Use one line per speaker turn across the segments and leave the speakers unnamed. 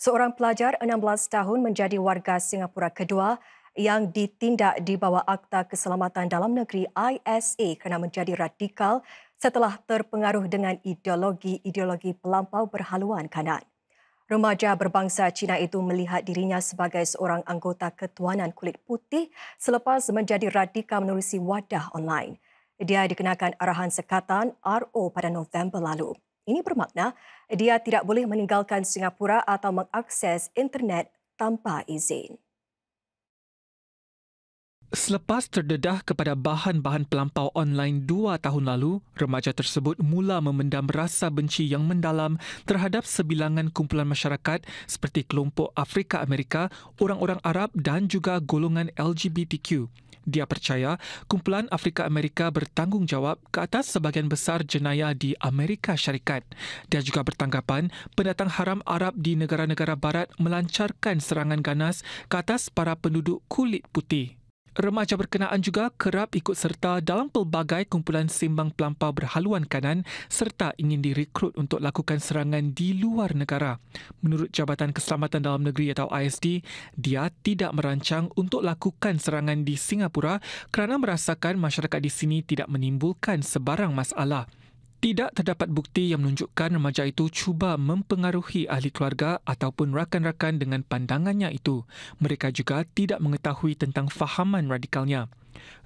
Seorang pelajar 16 tahun menjadi warga Singapura kedua yang ditindak di bawah Akta Keselamatan Dalam Negeri ISA kerana menjadi radikal setelah terpengaruh dengan ideologi pelampau berhaluan kanan. Remaja berbangsa Cina itu melihat dirinya sebagai seorang anggota ketuanan kulit putih selepas menjadi radikal menerusi wadah online. Dia dikenakan arahan sekatan RO pada November lalu. Ini bermakna dia tidak boleh meninggalkan Singapura atau mengakses internet tanpa izin.
Selepas terdedah kepada bahan-bahan pelampau online 2 tahun lalu, remaja tersebut mula memendam rasa benci yang mendalam terhadap sebilangan kumpulan masyarakat seperti kelompok Afrika Amerika, orang-orang Arab dan juga golongan LGBTQ. Dia percaya kumpulan Afrika Amerika bertanggungjawab ke atas sebahagian besar jenayah di Amerika Syarikat. Dia juga bertanggapan pendatang haram Arab di negara-negara barat melancarkan serangan ganas ke atas para penduduk kulit putih. Remaja berkenaan juga kerap ikut serta dalam pelbagai kumpulan sembang pelampau berhaluan kanan serta ingin direkrut untuk lakukan serangan di luar negara. Menurut Jabatan Keselamatan Dalam Negeri atau ISD, dia tidak merancang untuk lakukan serangan di Singapura kerana merasakan masyarakat di sini tidak menimbulkan sebarang masalah. Tidak terdapat bukti yang menunjukkan remaja itu cuba mempengaruhi ahli keluarga ataupun rakan-rakan dengan pandangannya itu. Mereka juga tidak mengetahui tentang fahaman radikalnya.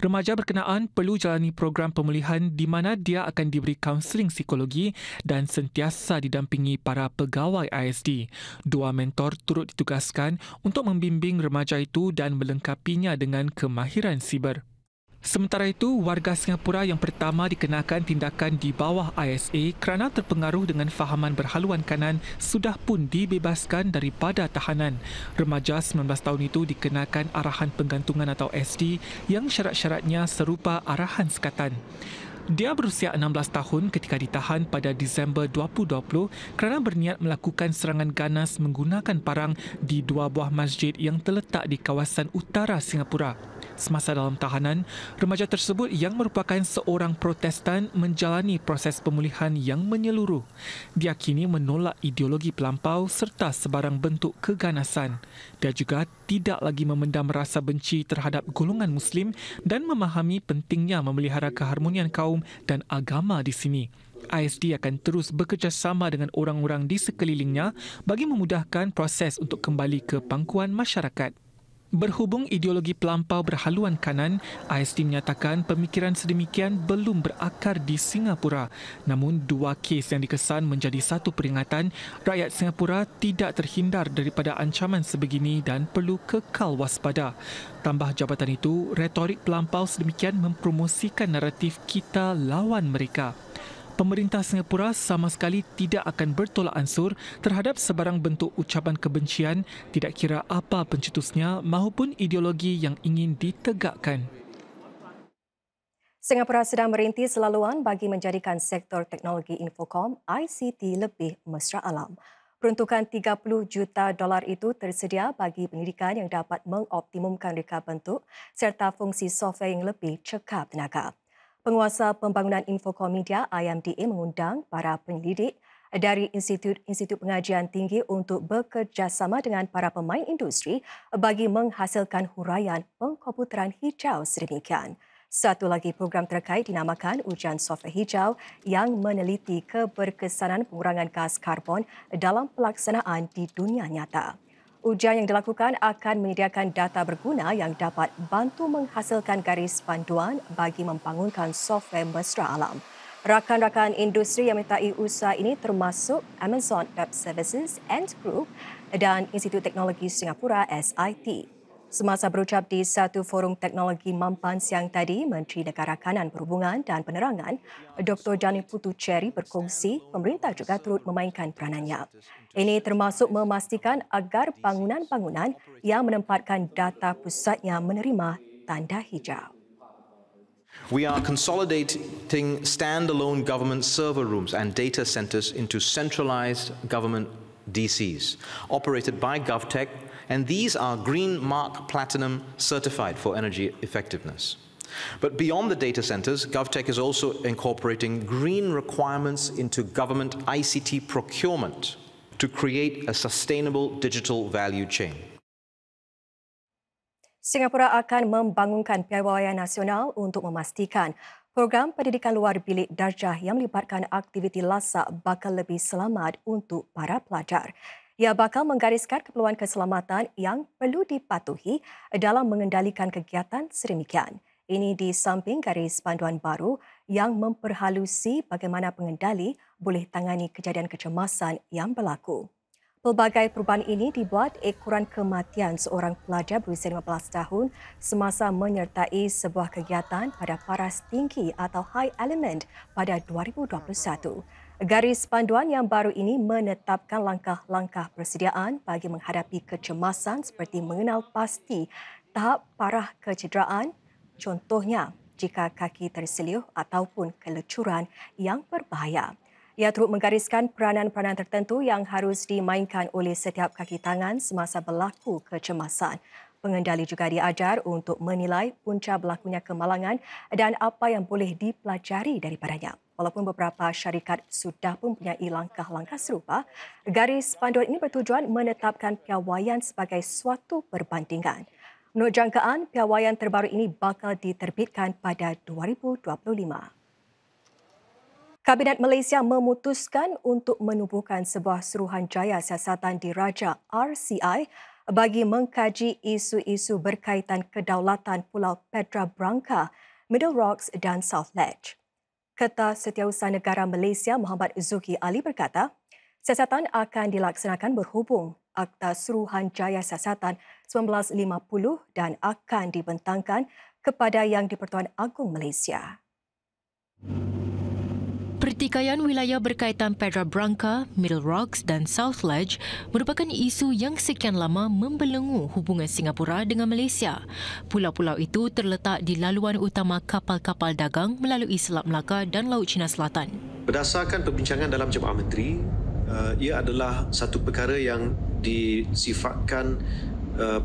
Remaja berkenaan perlu jalani program pemulihan di mana dia akan diberi kaunseling psikologi dan sentiasa didampingi para pegawai ISD. 2 mentor turut ditugaskan untuk membimbing remaja itu dan melengkapinya dengan kemahiran siber. Sementara itu, warga Singapura yang pertama dikenakan tindakan di bawah ISA kerana terpengaruh dengan fahaman berhaluan kanan sudah pun dibebaskan daripada tahanan. Remaja 19 tahun itu dikenakan arahan penggantungan atau SD yang syarat-syaratnya serupa arahan sekatan. Dia berusia 16 tahun ketika ditahan pada Disember 2020 kerana berniat melakukan serangan ganas menggunakan parang di 2 buah masjid yang terletak di kawasan utara Singapura. Semasa dalam tahanan, remaja tersebut yang merupakan seorang Protestan menjalani proses pemulihan yang menyeluruh. Dia kini menolak ideologi pelampau serta sebarang bentuk keganasan. Dia juga tidak lagi memendam rasa benci terhadap golongan Muslim dan memahami pentingnya memelihara keharmonian kaum dan agama di sini. ISD akan terus bekerjasama dengan orang-orang di sekelilingnya bagi memudahkan proses untuk kembali ke pangkuan masyarakat. Berhubung ideologi pelampau berhaluan kanan, ISD menyatakan pemikiran sedemikian belum berakar di Singapura. Namun 2 kes yang dikesan menjadi satu peringatan rakyat Singapura tidak terhindar daripada ancaman sebegini dan perlu kekal waspada. Tambah jabatan itu, retorik pelampau sedemikian mempromosikan naratif kita lawan mereka. Pemerintah Singapura sama sekali tidak akan bertolak ansur terhadap sebarang bentuk ucapan kebencian, tidak kira apa pencetusnya maupun ideologi yang ingin ditegakkan.
Singapura sedang merintis laluan bagi menjadikan sektor teknologi infokom ICT lebih mesra alam. Peruntukan $30 juta itu tersedia bagi pendidikan yang dapat mengoptimumkan reka bentuk serta fungsi software yang lebih cekap tenaga. Penguasa Pembangunan Infokom Media IMDA mengundang para pendidik dari institut pengajian tinggi untuk bekerjasama dengan para pemain industri bagi menghasilkan huraian pengkomputeran hijau sedemikian. Satu lagi program terkait dinamakan Ujian Software Hijau yang meneliti keberkesanan pengurangan gas karbon dalam pelaksanaan di dunia nyata. Ujian yang dilakukan akan menyediakan data berguna yang dapat bantu menghasilkan garis panduan bagi membangunkan software mesra alam. Rakan-rakan industri yang menyertai usaha ini termasuk Amazon Web Services and Group dan Institut Teknologi Singapura SIT. Semasa berucap di satu forum teknologi Mampan siang tadi, Menteri Negara Kanan Perhubungan dan Penerangan, Dr. Janil Puthucheary berkongsi pemerintah juga turut memainkan peranannya. Ini termasuk memastikan agar bangunan-bangunan yang menempatkan data pusatnya menerima tanda hijau.
We are consolidating standalone government server rooms and data centers into centralized government DCs operated by GovTech, and these are Green Mark Platinum certified for energy effectiveness. But beyond the data centers, GovTech is also incorporating green requirements into government ICT procurement. to create a sustainable digital value chain.
Singapura akan membangunkan piawaian nasional untuk memastikan program pendidikan luar bilik darjah yang melibatkan aktiviti lasak bakal lebih selamat untuk para pelajar. Ia bakal menggariskan keperluan keselamatan yang perlu dipatuhi dalam mengendalikan kegiatan sedemikian. Ini di samping garis panduan baru yang memperhalusi bagaimana pengendali boleh tangani kejadian kecemasan yang berlaku. Pelbagai perubahan ini dibuat ekoran kematian seorang pelajar berusia 15 tahun semasa menyertai sebuah kegiatan pada paras tinggi atau high element pada 2021. Garis panduan yang baru ini menetapkan langkah-langkah persediaan bagi menghadapi kecemasan seperti mengenal pasti tahap parah kecederaan, contohnya jika kaki terseliuh ataupun kelecuran yang berbahaya. Ia turut menggariskan peranan-peranan tertentu yang harus dimainkan oleh setiap kaki tangan semasa berlaku kecemasan. Pengendali juga diajar untuk menilai punca berlakunya kemalangan dan apa yang boleh dipelajari daripadanya. Walaupun beberapa syarikat sudah pun mempunyai langkah-langkah serupa, garis panduan ini bertujuan menetapkan piawaian sebagai suatu perbandingan. Menurut jangkaan, piawaian terbaru ini bakal diterbitkan pada 2025. Kabinet Malaysia memutuskan untuk menubuhkan sebuah Suruhanjaya Siasatan Diraja RCI bagi mengkaji isu-isu berkaitan kedaulatan Pulau Petra Branca, Middle Rocks dan South Ledge. Ketua Setiausaha Negara Malaysia Muhammad Zuki Ali berkata, siasatan akan dilaksanakan berhubung Akta Suruhanjaya Siasatan 1950 dan akan dibentangkan kepada Yang di-Pertuan Agong Malaysia.
Pertikaian wilayah berkaitan Petra Branca, Middle Rocks dan South Ledge merupakan isu yang sekian lama membelenggu hubungan Singapura dengan Malaysia. Pulau-pulau itu terletak di laluan utama kapal-kapal dagang melalui Selat Melaka dan Laut Cina Selatan.
Berdasarkan perbincangan dalam Jemaah Menteri, ia adalah satu perkara yang disifatkan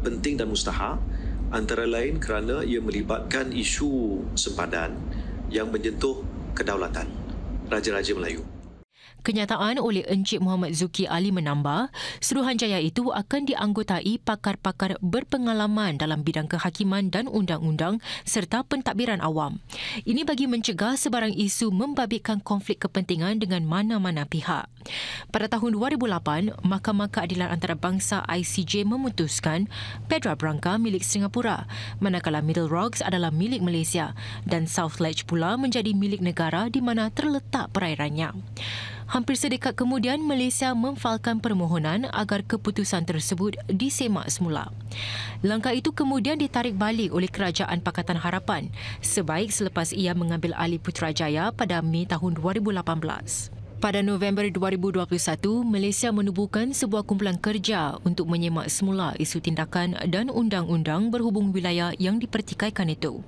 penting dan mustahak, antara lain kerana ia melibatkan isu sempadan yang menyentuh kedaulatan Raja-Raja Melayu.
Kenyataan oleh Encik Muhammad Zuki Ali menambah, Suruhanjaya itu akan dianggotai pakar-pakar berpengalaman dalam bidang kehakiman dan undang-undang serta pentadbiran awam. Ini bagi mencegah sebarang isu membabitkan konflik kepentingan dengan mana-mana pihak. Pada tahun 2008, Mahkamah Keadilan Antarabangsa ICJ memutuskan Petra Branca milik Singapura, manakala Middle Rocks adalah milik Malaysia dan South Ledge pula menjadi milik negara di mana terletak perairannya. Hampir sedekat kemudian, Malaysia memfailkan permohonan agar keputusan tersebut disemak semula. Langkah itu kemudian ditarik balik oleh Kerajaan Pakatan Harapan sebaik selepas ia mengambil alih Putrajaya pada Mei tahun 2018. Pada November 2021, Malaysia menubuhkan sebuah kumpulan kerja untuk menyemak semula isu tindakan dan undang-undang berhubung wilayah yang dipertikaikan itu.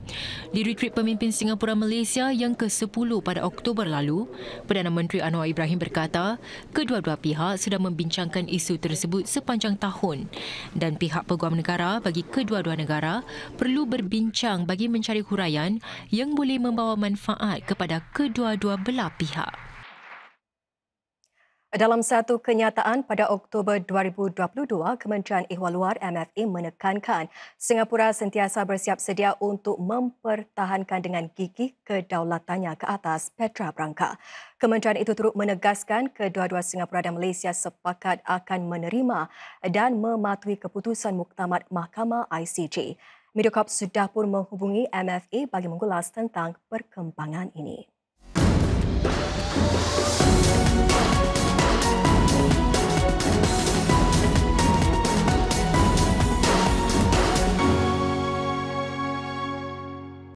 Di retreat pemimpin Singapura Malaysia yang ke-10 pada Oktober lalu, Perdana Menteri Anwar Ibrahim berkata, kedua-dua pihak sudah membincangkan isu tersebut sepanjang tahun dan pihak peguam negara bagi kedua-dua negara perlu berbincang bagi mencari huraian yang boleh membawa manfaat kepada kedua-dua belah pihak.
Dalam satu kenyataan pada Oktober 2022, Kementerian Ehwal Luar MFA menekankan Singapura sentiasa bersiap sedia untuk mempertahankan dengan gigih kedaulatannya ke atas Petra Branca. Kementerian itu turut menegaskan kedua-dua Singapura dan Malaysia sepakat akan menerima dan mematuhi keputusan Muktamad Mahkamah ICJ. Mediacorp sudah pun menghubungi MFA bagi mengulas tentang perkembangan ini.